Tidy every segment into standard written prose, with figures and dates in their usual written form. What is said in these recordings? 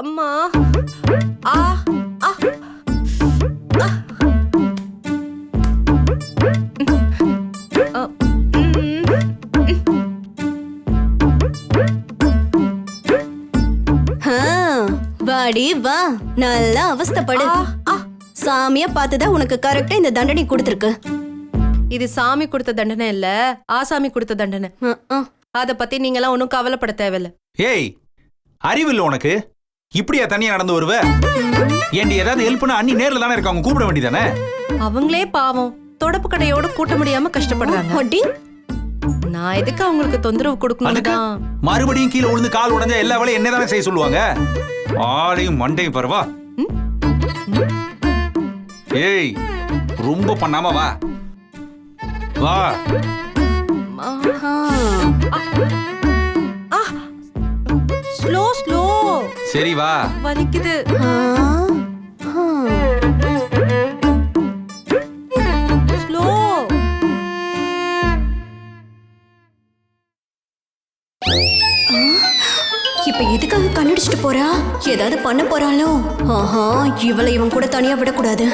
அம்மா ஆ ஆ வாடி வா, நல்லா அவஸ்தைப்படு. சாமியா பார்த்துதான் உனக்கு கரெக்டா இந்த தண்டனை கொடுத்துருக்கு. இது சாமி கொடுத்த தண்டனை இல்ல, ஆசாமி கொடுத்த தண்டனை. அத பத்தி நீங்க எல்லாம் ஒன்னும் கவலைப்பட தேவையில்ல. ஏய், அறிவில்ல உனக்கு? இப்படியா தனியா நடந்து வருவ? ஏண்டி ஏதாவது ஹெல்ப்னா அண்ணி நேர்ல தானே இருக்காங்க, கூப்பிட வேண்டியதானே? அவங்களே பாவம் தொடப்பு கடையோட கூட்ட முடியாம கஷ்டப்படுறாங்க. நான் எதுக்கு அவங்களுக்கு தொந்தரவு கொடுக்கணும்? மறுபடியும் கீழே விழுந்து கால் உடைஞ்சா எல்லா வேலையும் என்னதானே செய்ய சொல்லுவாங்க? ஆளையும் மண்டையும் பரவா. ஏய், ரொம்ப பண்ணாம வா வா. Slow slow. சரி வா. வலிக்குது. ஸ்லோ. இப்ப எதுக்காக கண்ணடிச்சிட்டு போறா? ஏதாவது பண்ண போறாளோ? ஆஹா, இவளை இவன் கூட தனியா விடக்கூடாது.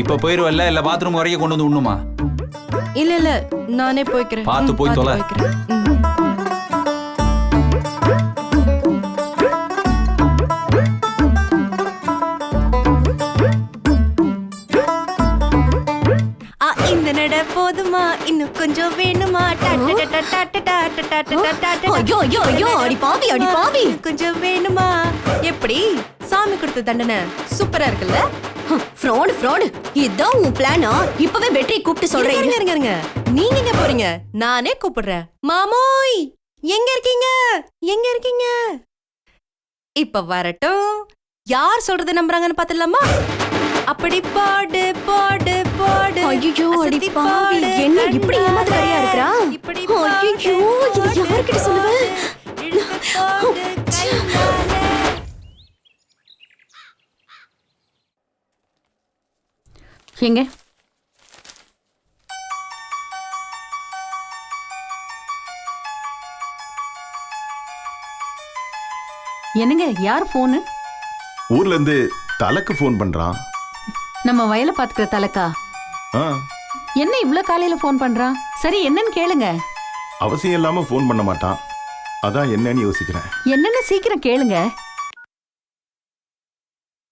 இப்ப போயிருவல்ல, இல்ல பாத்ரூம் வரைக்கும் கொண்டு வந்து உண்ணுமா? இல்ல இல்ல, நானே போய்க்கிறேன். பார்த்து போய் தொலை. இந்த நட போதுமா, இன்னும் கொஞ்சம் வேணுமா? ஐயோ ஐயோ ஐயோ, அடி பாவி அடி பாவி. கொஞ்சம் வேணுமா? எப்படி சாமி கொடுத்த தண்டனை சூப்பரா இருக்குல்ல? Fraud fraud. இதான் உன் பிளானா? இப்பவே வெற்றியை கூப்பிட்டு சொல்றேன். இருங்க, நீங்க எங்க போறீங்க? நானே கூப்பிடுறேன். மாமோய், எங்க இருக்கீங்க? எங்க இருக்கீங்க? இப்ப வரட்டும். யார் சொல்றது நம்புறாங்கன்னு பாத்துடலாமா? அப்படி பாடு பாடு பாடு. ஐயோ அடி பாவி, என்ன இப்படி ஏமாத்துறியா இருக்கறா? இப்படி ஐயோ, இது யார்கிட்ட சொல்லுவ? எங்க என்னங்க, யார் போனு? ஊர்ல இருந்து தலக்கு போன் பண்றான். நம்ம வயலை பாத்துக்கிற தலக்கா? என்ன இவ்ளோ காலையில போன் பண்றான்? சரி, என்னன்னு கேளுங்க. அவசியம் இல்லாம போன் பண்ண மாட்டான், அதான் என்னன்னு யோசிக்கிறேன். என்னன்னு சீக்கிரம் கேளுங்க.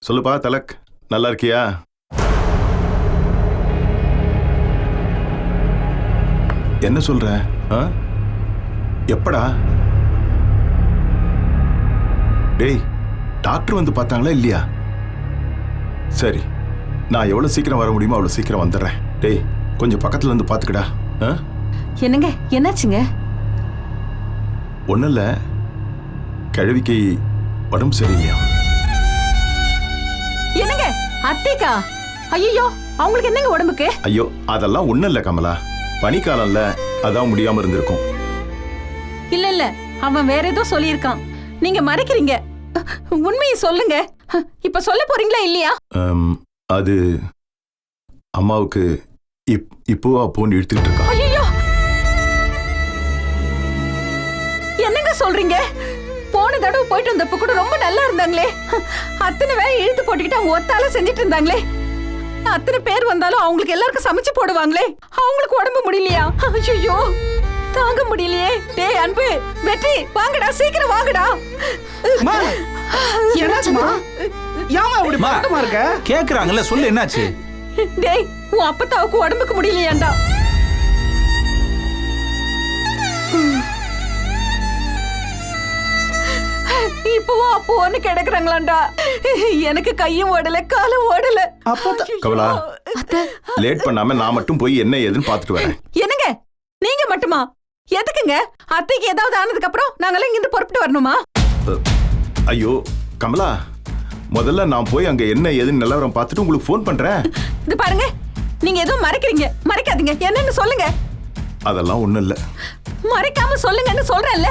சொல்லுப்பா தலக், நல்லா இருக்கியா? என்ன சொல்ற? எப்படா? டேய், டாக்டர் வந்து பார்த்தாங்களா இல்லையா? சரி, நான் எவ்வளவு சீக்கிரம் வர முடியுமோ அவ்வளவு சீக்கிரம் வந்துடுறேன். டேய், கொஞ்சம் பக்கத்துல இருந்து பாத்துக்கடா. என்னங்க, என்னாச்சுங்க? ஒண்ணும் இல்ல, கிழவிக்கு உடம்பு சரியில்லையா? என்னங்க, அத்தைக்கா? ஐயோ, அவங்களுக்கு என்னங்க உடம்புக்கு? ஐயோ, அதெல்லாம் ஒண்ணும் இல்ல கமலா, பனிக்காலம்ல அதான் முடியாம இருந்திருக்கும். இல்ல இல்ல, அவன் வேற ஏதோ சொல்லியிருக்கான், நீங்க மறைக்கிறீங்க. உண்மையை சொல்லுங்க. இப்ப சொல்ல போறீங்களா இல்லையா? அது அம்மாவுக்கு இப்போவா போன் எடுத்துக்கிட்டு இருக்கா. ஐயோ, என்னங்க சொல்றீங்க? போன தடவை போயிட்டு வந்தப்ப கூட ரொம்ப நல்லா இருந்தாங்களே, அத்தனை வேலை இழுத்து போட்டுக்கிட்டு அவங்க ஒத்தால செஞ்சுட்டு இருந்தாங்களே, அத்தனை பேர் வந்தாலும் அவங்களுக்கு எல்லாருக்கும் சமைச்சு போடுவாங்களே, அவங்களுக்கு உடம்பு முடியலையா? ஐயோ, தாங்க முடியலையே. டேய் அன்பு, வெற்றி, வாங்கடா, சீக்கிரம் வாங்கடா. என்னாச்சுமா? யாமா அப்படி பக்கமா இருக்க? கேக்குறாங்கல்ல, சொல்லு என்னாச்சு? டேய், உன் அப்பத்தாவுக்கு உடம்புக்கு முடியலையாண்டா. இப்பவும் அப்போன்னு கிடக்குறாங்களாண்டா. எனக்கு கையும் ஓடல, காலும் ஓடல. கமலா, லேட் பண்ணாம நான் மட்டும் போய் என்ன ஏதுன்னு பாத்துட்டு வரேன். என்னங்க, நீங்க மட்டுமா? எதுக்குங்க? அத்தைக்கு ஏதாவது ஆனதுக்கு அப்புறம் நாங்கெல்லாம் இங்கிருந்து புறப்பட்டு வரணுமா? ஐயோ கமலா, முதல்ல நான் போய் அங்க என்ன ஏதுன்னு நிலவரம் பார்த்துட்டு உங்களுக்கு போன் பண்றேன். இது பாருங்க, நீங்க ஏதோ மறைக்கிறீங்க. மறைக்காதீங்க, என்னன்னு சொல்லுங்க. அதெல்லாம் ஒண்ணும் இல்ல. மறைக்காம சொல்லுங்கன்னு சொல்றேன்ல.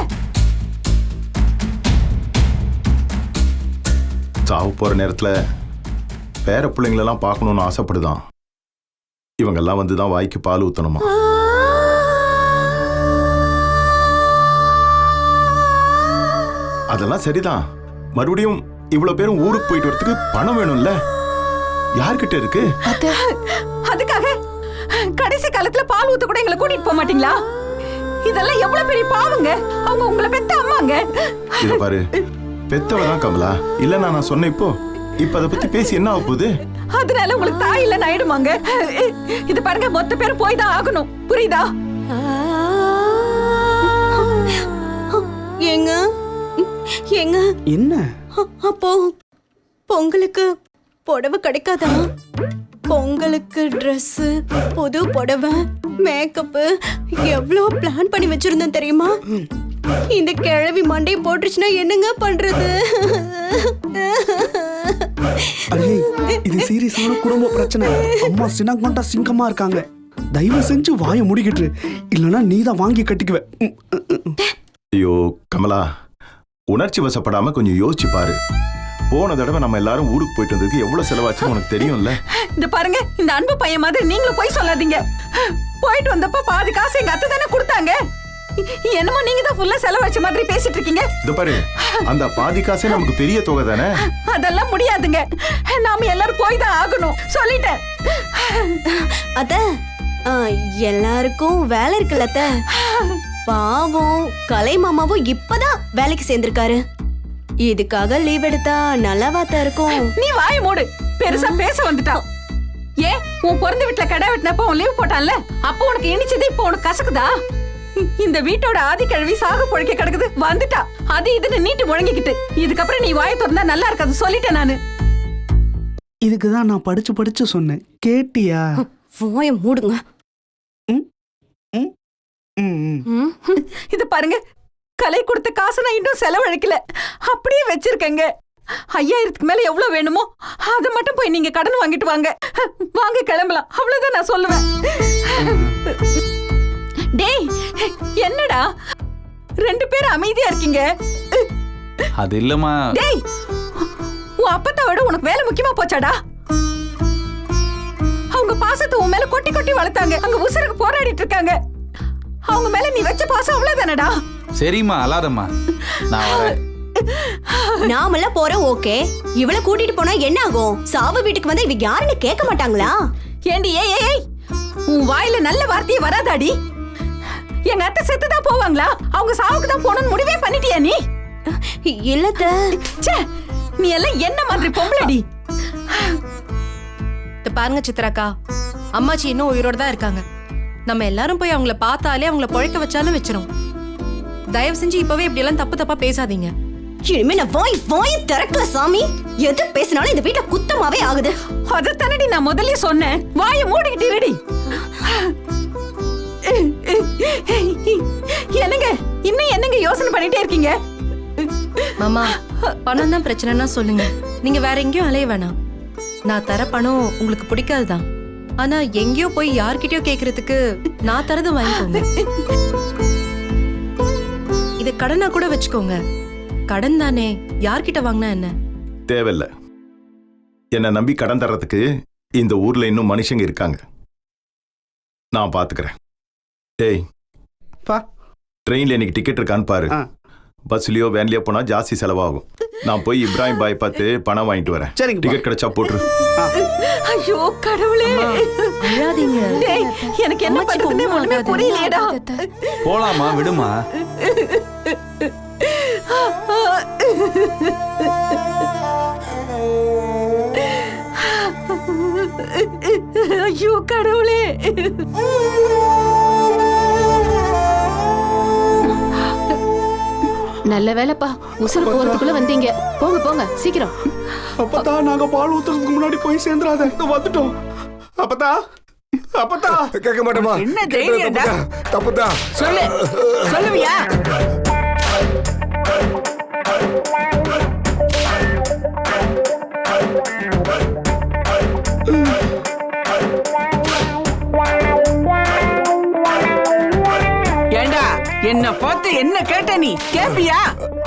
சாவு போற நேரத்துல பேர பிள்ளைங்களெல்லாம் பார்க்கணும்னு ஆசைப்படுதான். இவங்கெல்லாம் வந்து தான் வாய்க்கு பால் ஊற்றணுமா. அதெல்லாம் சரிதான். மறுபடியும் இவ்வளவு பேரும் ஊருக்கு போயிட்டு வரதுக்கு பணம் வேணும்ல. யார்கிட்ட இருக்கு? அதுக்காக கடைசி காலத்துல பால் ஊத்த கூட எங்களை கூட்டிட்டு போக மாட்டீங்களா? இதெல்லாம் எவ்வளவு பெரிய பாவங்க. அவங்க உங்களை பெத்த அம்மாங்க. இத பாரு, பெத்தவதான் கமலா. இல்ல நான் சொன்னேன். இப்ப அதை பத்தி பேசி என்ன ஆக போகுது? அதனால உங்களுக்கு தாய் இல்ல ஆயிடுமாங்க. இது பாருங்க, மொத்த பேர் போய் தான் ஆகணும், புரியுதா? ஏங்க ஏங்க என்ன அப்போ பொங்கலுக்கு புடவை கிடைக்காதா? பொங்கலுக்கு ட்ரெஸ், புது புடவை, மேக்கப்பு எவ்வளோ பிளான் பண்ணி வச்சிருந்தேன் தெரியுமா? இந்த கிழவி மண்டை போட்டுச்சுன்னா என்னங்க பண்றது? அடே, இது சீரியஸான குடும்ப பிரச்சனை. அம்மா சின்னங்கொண்டா சிங்கமா இருக்காங்க. தயவு செஞ்சு வாயை முடிக்கிட்டு, இல்லைன்னா நீ தான் வாங்கி கட்டிக்குவ. ஐயோ கமலா, உணர்ச்சி வசப்படாம கொஞ்சம் யோசிச்சு பாரு. போன தடவை நம்ம எல்லாரும் ஊருக்கு போயிட்டு வந்ததுக்கு எவ்வளவு செலவாச்சுன்னு உனக்கு தெரியும்ல. இந்த பாருங்க, இந்த அன்பு பையன் மாதிரி நீங்களும் போய் சொல்லாதீங்க. போயிட்டு வந்தப்ப பாதி காசு எங்க அத்தை தானே கொடுத்தாங்க. என்னமோ நீங்க தான் ஃபுல்லா செலவழிச்ச மாதிரி பேசிட்டு இருக்கீங்க. இத பாரு, அந்த பாதி காசே நமக்கு பெரிய தொகை தானே. அதெல்லாம் முடியாதுங்க. நாம எல்லாரும் போய் தான் ஆகணும், சொல்லிட்டேன். அத்த, எல்லாருக்கும் வேலை இருக்குல்ல அத்த. பாவம் கலை மாமாவும் இப்பதான் வேலைக்கு சேர்ந்திருக்காரு. இதுக்காக லீவ் எடுத்தா நல்லாவாத்தான் இருக்கும். நீ வாயை மூடு, பெருசா பேச வந்துட்டான். ஏன் உன் பிறந்த வீட்டுல கடை வெட்டினப்ப உன் லீவ் போட்டான்ல, அப்போ உனக்கு இனிச்சது இப்ப உனக்கு கசக்குதா? இந்த வீட்டோட ஆதி கழுவி சாக பொழைக்க கிடக்குது, வந்துட்டா. அது இதுன்னு நீட்டு முழங்கிக்கிட்டு இதுக்கப்புறம் நீ வாயை திறந்தா நல்லா இருக்காது, சொல்லிட்டேன் நானு. இதுக்குதான் நான் படிச்சு படிச்சு சொன்னேன், கேட்டியா? வாயை மூடுங்க. இது பாருங்க, கலை கொடுத்த காசு நான் இன்னும் செலவழிக்கல, அப்படியே வச்சிருக்கேங்க. 5000க்கு மேல எவ்வளவு வேணுமோ அதை மட்டும் போய் நீங்க கடன் வாங்கிட்டு வாங்க. வாங்க கிளம்பலாம், அவ்வளவுதான் நான் சொல்லுவேன். டேய், என்னடா 2 பேரும் அமைதியா இருக்கீங்க? அது இல்லம்மா. டேய், உன் அப்பத்தை விட உனக்கு வேலை முக்கியமா போச்சாடா? அவங்க பாசத்தை உன் மேல கொட்டி கொட்டி வளர்த்தாங்க, அங்க உசுருக்கு போராடிட்டு இருக்காங்க. அவங்க மேல நீ வச்ச பாசம் அவ்வளவுதானடா? சரிம்மா, அழாதம்மா, நான் வரேன். நாமெல்லாம் போறோம், ஓகே. இவளை கூட்டிட்டு போனா என்ன ஆகும்? சாவு வீட்டுக்கு வந்தா இவ யாருன்னு கேட்க மாட்டாங்களா? ஏண்டி, ஏய், உன் வாயில நல்ல வார்த்தையே வராதாடி? எங்க அத்தை செத்துதான் போவாங்களா? அவங்க சாவுக்கு தான் போகணும்னு முடிவே பண்ணிட்டியா நீ? இல்லத்த, நீ எல்லாம் என்ன மாதிரி பொம்பளடி? பாருங்க சித்ராக்கா, அம்மாச்சி இன்னும் உயிரோட தான் இருக்காங்க. நம்ம எல்லாரும் போய் அவங்கள பார்த்தாலே அவங்கள பொழைக்க வச்சாலும் வச்சிரும். தயவு செஞ்சு இப்பவே இப்படி எல்லாம் தப்பு தப்பா பேசாதீங்க. இனிமே நான் வாய் திறக்கல சாமி. எது பேசினாலும் இந்த வீட்டுல குத்தமாவே ஆகுது. அதத்தானடி நான் முதல்ல சொன்னேன், வாயை மூடிக்கிட்டு இருடி. என்னங்க இன்னும் என்னங்க யோசனை பண்ணிட்டே இருக்கீங்க? மாமா, பணம் தான் பிரச்சனைனா சொல்லுங்க, நீங்க வேற எங்கேயும் அலைய வேணாம். நான் தர பணம் உங்களுக்கு பிடிக்காதுதான், ஆனா எங்கேயோ போய் யார்கிட்டயோ கேக்குறதுக்கு நான் தரது வாங்கிக்கோங்க. இது கடனா கூட வச்சுக்கோங்க, கடன் தானே, யார்கிட்ட வாங்கினா என்ன? தேவையில்ல. என்னை நம்பி கடன் தர்றதுக்கு இந்த ஊர்ல இன்னும் மனுஷங்க இருக்காங்க. நான் பாத்துக்கிறேன். டேய், ட்ரெயின்ல இன்னைக்கு டிக்கெட் இருக்கான்னு பாரு. பஸ்லயோ வேன்லயோ போனா ஜாஸ்தி செலவாகும். நான் போய் இப்ராஹிம் பாய் பார்த்து பணம் வாங்கிட்டு வரேன். டிக்கெட் கிடைச்சா போட்டுரு. ஐயோ கடவுளே, அழாதீங்க. டேய், எனக்கு என்ன பண்றதுன்னு ஒண்ணுமே புரியலையேடா. போலாமா, விடுமா. ஐயோ கடவுளே. நல்ல வேலைப்பா, உசுறு போறதுக்குள்ள வந்தீங்க. போங்க போங்க சீக்கிரம். அப்பதான் நாங்க பால் ஊத்துறதுக்கு முன்னாடி போய் சேர்ந்துடாத, வந்துட்டோம். அப்பதா கேட்க மாட்டோமா? என்ன தைரியம்டா? தப்புதா, சொல்லு, சொல்லுவியா? ஏண்டா, என்ன பார்த்து என்ன கேட்ட? நீ கேப்பியா?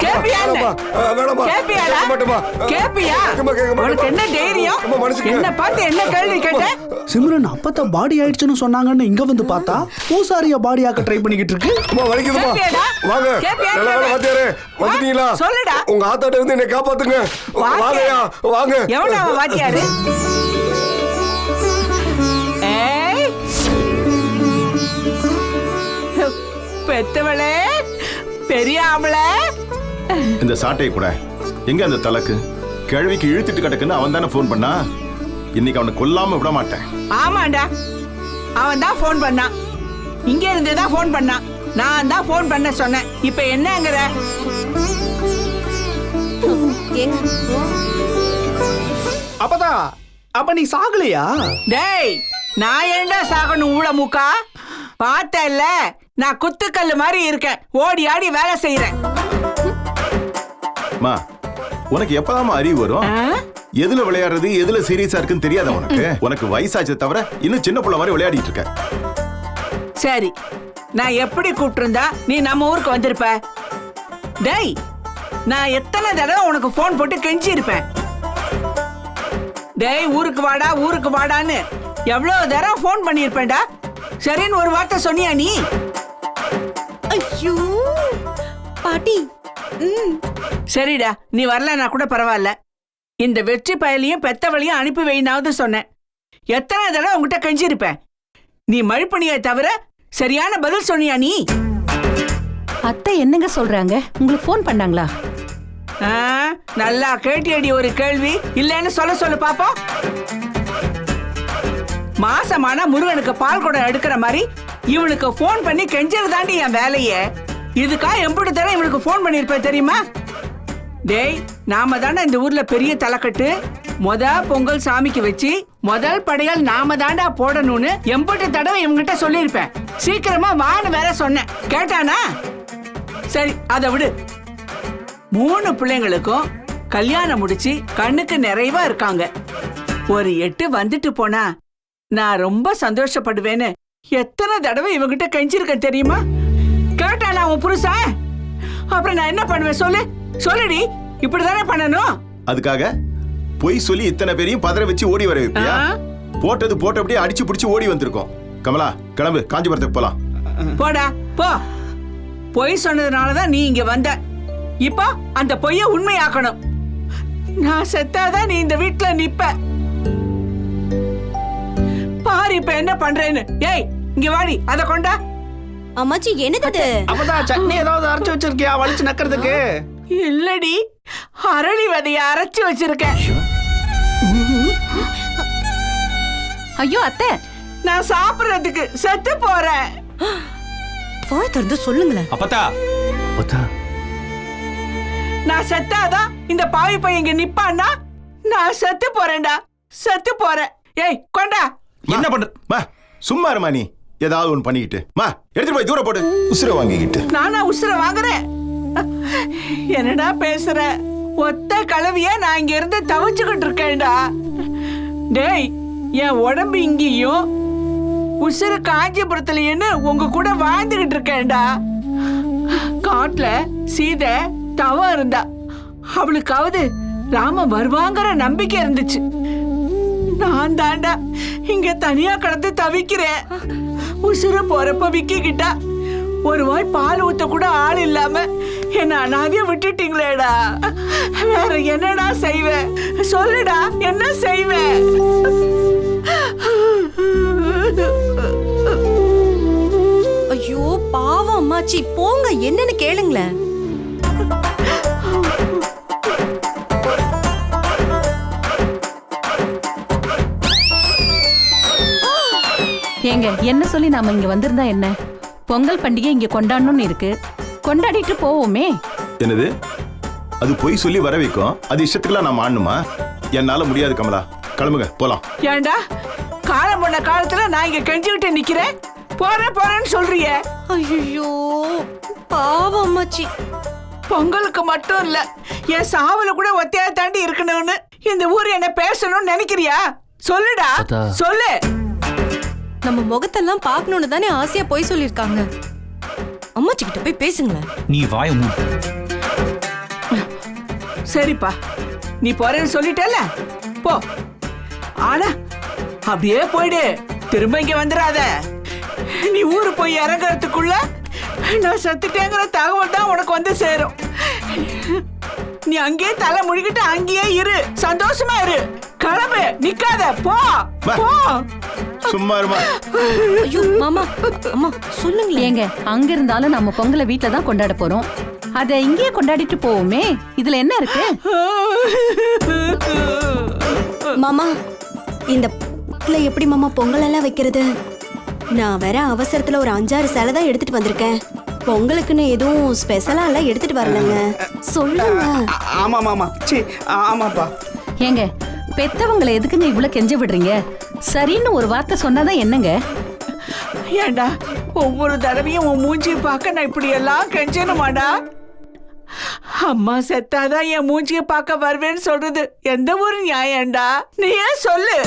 கேப்ப கேப்பியான்னு? வேணாமா கேப்பியாடா? கேட்க மாட்டேமா கேப்பியா? கேட்க உனக்கு என்ன தைரியம்? அம்மா, மன்னிச்சுக்கங்க. என்ன பார்த்து என்ன கேள்வி கேட்ட? சிம்ரன் அப்பத்த பாடி ஆயிடுச்சுன்னு சொன்னாங்கன்னு இங்க வந்து பார்த்தா பூசாரிய பாடி ஆக்க ட்ரை பண்ணிக்கிட்டு இருக்கு. அம்மா வலிக்குதுமா கேப்பியாடா? வாங்க கேப்பியா? நல்ல வேலை வாத்தியாரே வந்துட்டீங்களா சொல்லுடா. உங்க ஆத்தாட்ட வந்து என்னை காப்பாத்துங்க வாங்கயா வாங்க எவனா அவன் வாத்தியாரு? ஏய், பெத்தவளே, பெரிய ஆம்பளை. இந்த சாட்டையை கூட எங்க அந்த தலக்கு கிழவிக்கு இழுத்துட்டு கிடக்குன்னு அவன் தானே ஃபோன் பண்ணா. இன்னைக்கு அவனை கொல்லாம விட மாட்டேன். ஆமாண்டா, அவன் தான் போன் பண்ணான். இங்க இருந்து தான் போன் பண்ணான். நான் தான் போன் பண்ண சொன்னேன். இப்ப என்னங்கற? அப்பதா அப்ப நீ சாகலையா? டேய், நான் ஏன்டா சாகணும் ஊழ மூக்கா? பார்த்தல்ல, நான் குத்துக்கல்லு மாதிரி இருக்கேன். ஓடி ஆடி வேலை செய்யறேன். மா உனக்கு எப்பதாம்மா அறிவு வரும்? எதுல விளையாடுறது எதுல சீரியஸா இருக்குன்னு தெரியாத உனக்கு. உனக்கு வயசாச்சு தவிர இன்னும் சின்ன புள்ள மாதிரி விளையாடிட்டு இருக்க. சரி, நான் எப்படி கூப்பிட்டிருந்தா நீ நம்ம ஊருக்கு வந்திருப்ப? டேய், நான் எத்தனை தடவை உனக்கு போன் போட்டு கெஞ்சி இருப்பேன். டேய், ஊருக்கு வாடா ஊருக்கு வாடான்னு எவ்வளவு தடவை போன் பண்ணிருப்பேன்டா. சரின்னு ஒரு வார்த்தை சொன்னியா நீ? ஐயோ பாட்டி. சரிடா, நீ வரலன்னா கூட பரவாயில்ல. இந்த வெற்றி பயலையும் பெத்தவளையும் அனுப்பி வைனாவது சொன்னேன். எத்தனை தடவை உங்ககிட்ட கெஞ்சி இருப்பேன். நீ மழுப்பணியை தவிர சரியான பதில் சொன்னியா நீ? அத்தை என்னங்க சொல்றாங்க? உங்களுக்கு ஃபோன் பண்ணாங்களா? ஆ, நல்லா கேட்டியடி ஒரு கேள்வி. இல்லைன்னு சொல்ல பாப்போம். மாசமான முருகனுக்கு பால் குடம் எடுக்கிற மாதிரி இவனுக்கு போன் பண்ணி கெஞ்சறதாண்டி என் வேலையே. இதுக்கா எம்புட்டு தர இவனுக்கு போன் பண்ணிருப்பேன் தெரியுமா? டேய், நாம தாண்டா இந்த ஊர்ல பெரிய தலைக்கட்டு. பொங்கல் சாமிக்கு வச்சு முதல் படையல் நாம தாண்டா போடணும்னு எம்புட்டு தடவை இவங்கிட்ட சொல்லியிருப்பேன். சீக்கிரமா வான்னு வேற சொன்னேன். கேட்டானா? சரி, அதை விடு. 3 பிள்ளைங்களுக்கும் கல்யாணம் முடிச்சு கண்ணுக்கு நிறைவா இருக்காங்க. ஒரு 8 வந்துட்டு போனா நான் ரொம்ப சந்தோஷப்படுவேன்னு எத்தனை தடவை இவங்கிட்ட கெஞ்சிருக்கேன் தெரியுமா? கேட்டானா உன் புருஷன்? அப்புறம் நான் என்ன பண்ணுவேன் சொல்லு? சொல்லுடி. இப்படிதானே பண்ணணும். அதுக்காக பொய் சொல்லி இத்தனை பேரையும் பதற வச்சு ஓடி வர வைப்பியா? போட்டது போட்டபடியே அடிச்சு பிடிச்சு ஓடி வந்திருக்கோம். கமலா, கிளம்பு, காஞ்சிபுரத்துக்கு போலாம். போடா போ. பொய் சொன்னதுனாலதான் நீ இங்க வந்த. இப்போ அந்த பொய்ய உண்மையாக்கணும். நான் செத்தாதான் நீ இந்த வீட்டுல நிப்ப. பாரு இப்ப என்ன பண்றேன்னு. ஏய், இங்க வாடி, அத கொண்டா. அம்மாச்சி என்னது? அப்பதா சட்னி ஏதாவது அரைச்சு வச்சிருக்கியா வலிச்சு நக்கிறதுக்கு? இல்லடி, அரளி விதைய அரைச்சு வச்சிருக்கேன். ஐயோ அத்தை, நான் சாப்பிடுறதுக்கு செத்து போறேன். வாய் திறந்து சொல்லுங்களேன். அப்பத்தா நான் செத்தாதான் இந்த பாவி பையன் இங்க நிப்பான்னா நான் செத்து போறேன்டா. செத்து போறேன். ஏய், கொண்டா. என்ன பண்ற? மா சும்மா இருமா, நீ ஏதாவது ஒண்ணு பண்ணிக்கிட்டு. மா எடுத்துட்டு போய் தூர போடு. உசுர வாங்கிக்கிட்டு நானா உசுர வாங்குறேன்? என்னடா பேசுற? ஒத்த கலவிய நான் இங்க இருந்து தவிச்சுக்கிட்டு இருக்கேன்டா. டேய், என் உடம்பு இங்கேயும் உசுறு காஞ்சிபுரத்துலன்னு உங்க கூட வாழ்ந்துகிட்டு இருக்கேன்டா. காட்டுல சீதை தவம் இருந்தா. அவளுக்காவது ராம வருவாங்கிற நம்பிக்கை இருந்துச்சு. நான் தாண்டா இங்க தனியா கடந்து தவிக்கிறேன். உசுறு போறப்ப விக்கிக்கிட்டா ஒரு வாய் பால் ஊத்த கூட ஆள் இல்லாம என்ன அனாதைய விட்டுட்டீங்களேடா. வேற என்னடா செய்வேன்? சொல்லுடா, என்ன செய்வேன்? ஐயோ பாவம் அம்மாச்சி, போங்க, என்னன்னு கேளுங்களேன். ஏங்க என்ன சொல்லி நாம இங்க வந்திருந்தா என்ன? பொங்கல் பண்டிகை இங்க கொண்டாடணும்னு இருக்கு. கொண்டாடிட்டு போவோமே. என்னது? அது பொய் சொல்லி வர வைக்கும். அது இஷ்டத்துக்குலாம் நான் ஆடணுமா? என்னால முடியாது கமலா. கிளம்புங்க, போலாம். ஏண்டா, காலம் பண்ண காலத்துல நான் இங்க கெஞ்சிக்கிட்டு நிக்கிறேன். போறேன்னு சொல்றிய? ஐயோ பாவம் அம்மாச்சி. பொங்கலுக்கு மட்டும் இல்ல, என் சாவுல கூட ஒத்தையா தாண்டி இருக்கணும்னு இந்த ஊர் என்ன பேசணும்னு நினைக்கிறியா? சொல்லுடா, சொல்லு. நம்ம முகத்தெல்லாம் பார்க்கணும்னு தானே ஆசையா போய் சொல்லிருக்காங்க. அம்மாச்சி கிட்ட போய் பேசுங்களேன். நீ வாய மூடு. சரிப்பா, நீ போறேன்னு சொல்லிட்டல, போ. ஆனா அப்படியே போயிடு, திரும்ப இங்க வந்துடாத. நீ ஊரு போய் இறங்கறதுக்குள்ள நான் செத்துட்டேங்கிற தகவல் தான் உனக்கு வந்து சேரும். நீ அங்கேயே தலை முழுகிட்டு அங்கேயே இரு, சந்தோஷமா இரு. கிளம்பு, நிக்காத, போ போ. சும்மா இருமா. ஐயோ மாமா, அம்மா சொல்லுங்களேன். ஏங்க அங்க இருந்தாலும் நம்ம பொங்கலை வீட்ல தான் கொண்டாட போறோம். அத இங்கேயே கொண்டாடிட்டு போவோமே, இதுல என்ன இருக்கு? மாமா, இந்த எப்படி மாமா பொங்கல் எல்லாம் வைக்கிறது? நான் வேற அவசரத்துல ஒரு 5-6 சேலை தான் எடுத்துட்டு வந்திருக்கேன். பொங்கலுக்குன்னு எதுவும் ஸ்பெஷலா எல்லாம் எடுத்துட்டு வரலங்க. சொல்லுங்க. ஆமா மாமா, சி ஆமாப்பா. ஏங்க பெத்தவங்களை எதுக்குங்க இவ்வளவு கெஞ்ச விடுறீங்க? சரின்னு ஒரு வார்த்தை சொன்னாதான் என்னங்க? ஏண்டா ஒவ்வொரு தடவையும் உன் மூஞ்சி பார்க்க நான் இப்படி எல்லாம் கெஞ்சணுமாடா? அம்மா செத்தாதான் என் மூஞ்சியை பார்க்க வருவேன்னு சொல்றது எந்த ஒரு நியாயம்டா? நீ ஏன் சொல்லு.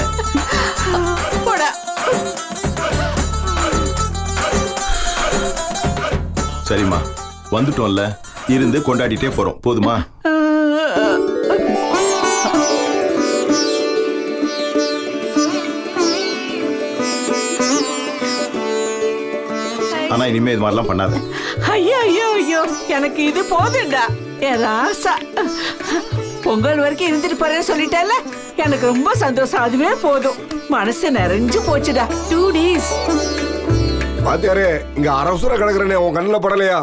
போடா. சரிம்மா, வந்துட்டோம்ல, இருந்து கொண்டாடிட்டே போறோம், போதுமா? ஆனா இனிமே இது மாதிரிலாம் பண்ணாத. ஐயோ ஐயோ ஐயோ, எனக்கு இது போதும்டா என் ராசா. பொங்கல் வரைக்கும் இருந்துட்டு போறேன்னு சொல்லிட்டேல, எனக்கு ரொம்ப சந்தோஷம். அதுவே போதும், மனசு நிறைஞ்சு போச்சுடா. 2 days. பாத்தியாரே, இங்க அரசுர கிடக்குறேனே, உன் கண்ணுல படலையா?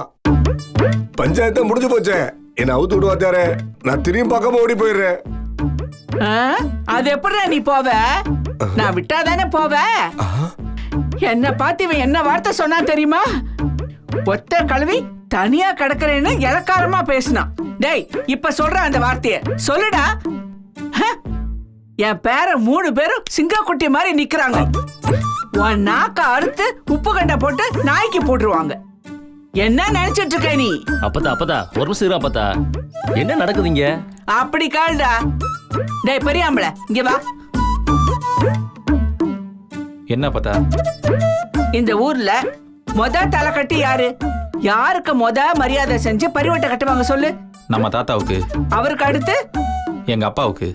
பஞ்சாயத்து முடிஞ்சு போச்சே, என்ன அவுத்து விடு வாத்தியாரே. நான் திரும்பி பக்கமா ஓடி போயிடுறேன். அது எப்படிடா நீ போவ? நான் விட்டாதானே போவ. என்ன பார்த்து இவன் என்ன வார்த்தை சொன்னா தெரியுமா? ஒத்த கழுவி தனியா கிடக்குறேன்னு இலக்காரமா பேசினான். டேய், இப்ப சொல்ற அந்த வார்த்தைய சொல்லுடா. என் பேர 3 பேரும் சிங்கக்குட்டி மாதிரி நிக்கிறாங்க. உன் நாக்க அறுத்து உப்பு கண்ட போட்டு நாய்க்கு போட்டுருவாங்க. என்ன நினைச்சிட்டு இருக்க நீ? அப்பதா ஒரு நிமிஷம் இரு அப்பதா. என்ன நடக்குதுங்க? அப்படி கால்டா. டேய் பெரியாம்பள, இங்க வா. என்ன பத்தா? இந்த ஊர்ல தலை கட்டி யாரு? யாருக்கு மரியாதை செஞ்சு பரிவட்டை கட்டுவாங்க சொல்லு? நம்ம தாத்தாவுக்கு. அவருக்கு அடுத்து எங்க அப்பாவுக்கு.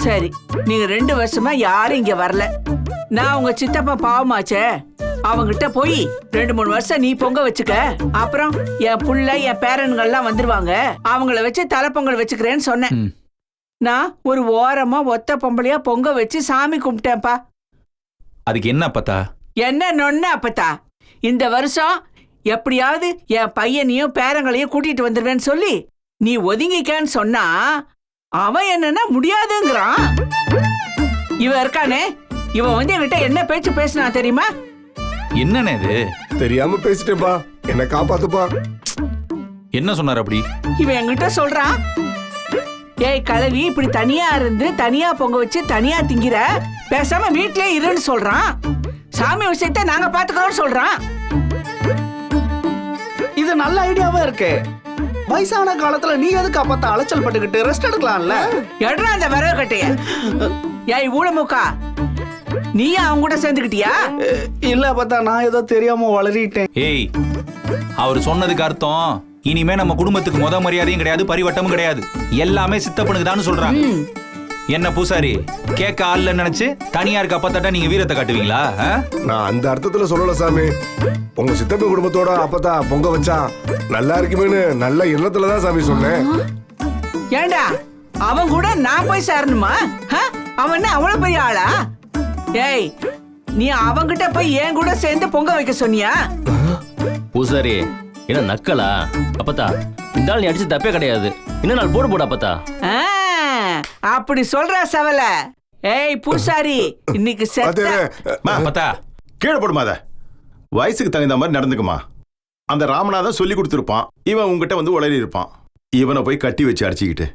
சரி, நீங்க 2 வருஷமா யாரும் இங்க வரல. நான் உங்க சித்தப்பா பாவமாச்சே, அவங்கிட்ட போய் 2-3 வருஷம் நீ பொங்க வச்சுக்க. அப்புறம் என் புள்ள என் பேரன்கள்லாம் வந்துருவாங்க, அவங்கள வச்சு தலை பொங்கல் வச்சுக்கிறேன்னு சொன்னேன். நான் ஒரு ஓரமா ஒத்த பொம்பளையா பொங்க வச்சு சாமி கும்பிட்டேன்ப்பா. அதுக்கு என்ன பத்தா? என்ன நொன்ன அப்பத்தா? இந்த வருஷம் எப்படியாவது என் பையனையும் பேரங்களையும் கூட்டிட்டு வந்துருவேன்னு சொல்லி நீ ஒதுங்கிக்கன்னு சொன்னா அவன் என்னன்னா முடியாதுங்கிறான். இவன் இருக்கானே, இவன் வந்து என்கிட்ட என்ன பேச்சு பேசினா தெரியுமா? என்னன்னு இது? தெரியாம பேசிட்டேப்பா, என்ன காப்பாத்துப்பா. என்ன சொன்னார் அப்படி? இவன் என்கிட்ட சொல்றான், ஏய் கலவி, இப்படி தனியா இருந்து தனியா பொங்க வச்சு தனியா திங்கிற, பேசாம வீட்லயே இருன்னு சொல்றான். சாமி விஷயத்தை நாங்க பாத்துக்கிறோம் சொல்றான். இது நல்ல ஐடியாவா இருக்கு. வயசான காலத்துல நீ எதுக்கு அப்பத்த அலைச்சல் பட்டுக்கிட்டு ரெஸ்ட் எடுக்கலாம்ல? எடுறா அந்த விரவு கட்டைய. ஏய் ஊழமுக்கா, நீயா அவங்க கூட சேர்ந்துக்கிட்டியா? இல்ல பார்த்தா, நான் ஏதோ தெரியாம வளரிட்டேன். ஏய், அவர் சொன்னதுக்கு அர்த்தம் இனிமே நம்ம குடும்பத்துக்கு மரியாதையும் கிடையாது, பரிவட்டமும் கிடையாது, எல்லாமே சித்தப்பனுக்கு தான் சொல்றாங்க. என்ன பூசாரி, கேட்க ஆள்ல நினைச்சு தனியா இருக்க அப்பத்தாட்டா நீங்க வீரத்தை காட்டுவீங்களா? நான் அந்த அர்த்தத்துல சொல்லல சாமி. உங்க சித்தப்ப குடும்பத்தோட அப்பத்தா பொங்க வச்சா நல்லா இருக்குமேனு நல்ல எண்ணத்துலதான் சாமி சொன்னேன். ஏண்டா அவன் கூட நான் போய் சேரணுமா? அவன் அவ்வளவு பெரிய ஆளா? ஏய், நீ அவங்கிட்ட போய் என் கூட சேர்ந்து பொங்க வைக்க சொன்னியா? பூசாரி என்ன நக்கலா? அப்பத்தா, இந்த ஆள் நீ அடிச்சு தப்பே கிடையாது, இன்னும் நாள் போட அப்பத்தா. அப்படி சொல்ற சவல. ஏய் பூசாரி, இன்னைக்கு பத்தா கீழே போடுமாத. வயசுக்கு தகுந்த மாதிரி நடந்துக்குமா. அந்த ராமநாதன் சொல்லி கொடுத்துருப்பான், இவன் உங்ககிட்ட வந்து உளறி இருப்பான். இவனை போய் கட்டி வச்சு அடிச்சுக்கிட்டு,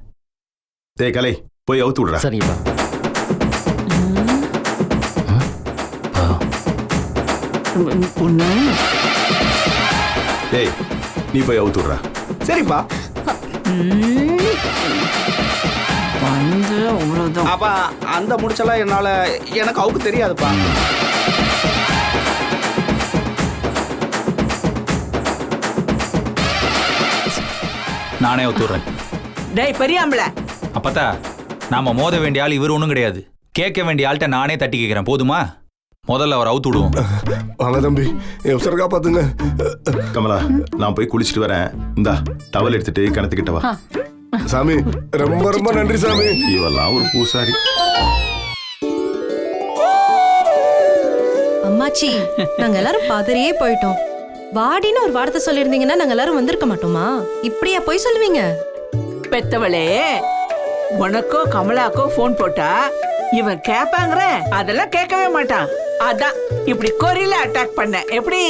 டேய் கலை, போய் அவுத்து விடுறா. சரிப்பா. டேய், நீ போய் அவுத்து விடுறா. சரிப்பா. அப்பா, அந்த முடிச்செல்லாம் எனக்கு அவுக்கு தெரியாதுப்பா. நானே ஒத்துறேன். டேய் பெரியாம்பள, அப்பத்தா நாம மோத வேண்டிய ஆள் இவர் ஒன்றும் கிடையாது. கேட்க வேண்டிய ஆள்கிட்ட நானே தட்டி கேட்கிறேன், போதுமா? முதல்ல அவர் அவுத்து விடுவோம். வாங்க தம்பி, என் உசர காப்பாத்துங்க. கமலா, நான் போய் குளிச்சுட்டு வரேன். இந்தா டவல் எடுத்துட்டு கிணத்துக்கிட்ட வா. சாமி ரொம்ப ரொம்ப நன்றி சாமி. இவெல்லாம் ஒரு பூசாரி. அம்மாச்சி, நாங்க எல்லாரும் பதறியே போயிட்டோம். வாடின்னு ஒரு வார்த்தை சொல்லியிருந்தீங்கன்னா நாங்க எல்லாரும் வந்திருக்க மாட்டோமா? இப்படியா போய் சொல்லுவீங்க? பெத்தவளே, உனக்கோ கமலாக்கோ போன் போட்டா இவன் கேப்பாங்கற அதெல்லாம் கேட்கவே மாட்டான். அதான் இப்படி கொரியில அட்டாக் பண்ண எப்படி?